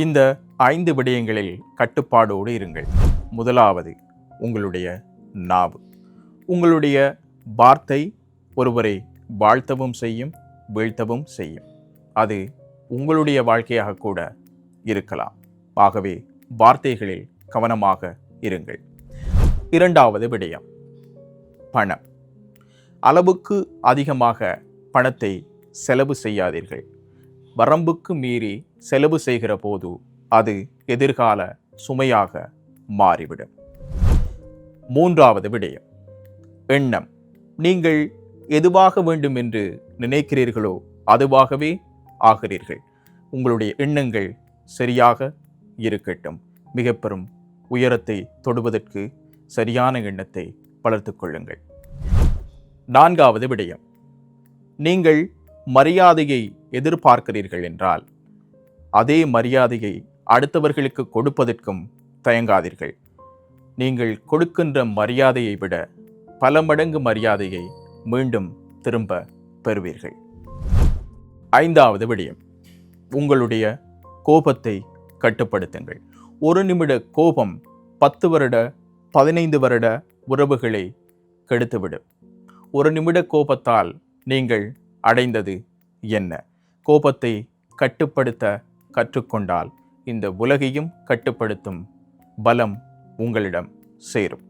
இந்த 5 விடயங்களில் கட்டுப்பாடோடு இருங்கள். முதலாவது, உங்களுடைய நாவு. உங்களுடைய வார்த்தை ஒருவரை வாழ்த்தவும் செய்யும், வீழ்த்தவும் செய்யும். அது உங்களுடைய வாழ்க்கையாக கூட இருக்கலாம். ஆகவே வார்த்தைகளில் கவனமாக இருங்கள். இரண்டாவது விடயம், பணம். அளவுக்கு அதிகமாக பணத்தை செலவு செய்யாதீர்கள். வரம்புக்கு மீறி செலவு செய்கிற போது அது எதிர்கால சுமையாக மாறிவிடும். மூன்றாவது விடயம், எண்ணம். நீங்கள் எதுவாக வேண்டும் என்று நினைக்கிறீர்களோ அதுவாகவே ஆகிறீர்கள். உங்களுடைய எண்ணங்கள் சரியாக இருக்கட்டும். மிக பெரும் உயரத்தை தொடுவதற்கு சரியான எண்ணத்தை வளர்த்து கொள்ளுங்கள். நான்காவது விடயம், நீங்கள் மரியாதையை எதிர்பார்க்கிறீர்கள் என்றால் அதே மரியாதையை அடுத்தவர்களுக்கு கொடுப்பதற்கும் தயங்காதீர்கள். நீங்கள் கொடுக்கின்ற மரியாதையை விட பல மடங்கு மரியாதையை மீண்டும் திரும்ப பெறுவீர்கள். ஐந்தாவது விடயம், உங்களுடைய கோபத்தை கட்டுப்படுத்துங்கள். 1 நிமிட கோபம் 10 வருட 15 வருட உறவுகளை கெடுத்துவிடும். 1 நிமிட கோபத்தால் நீங்கள் அடைந்தது என்ன? கோபத்தை கட்டுப்படுத்த கற்றுக்கொண்டால் இந்த உலகையும் கட்டுப்படுத்தும் பலம் உங்களிடம் சேரும்.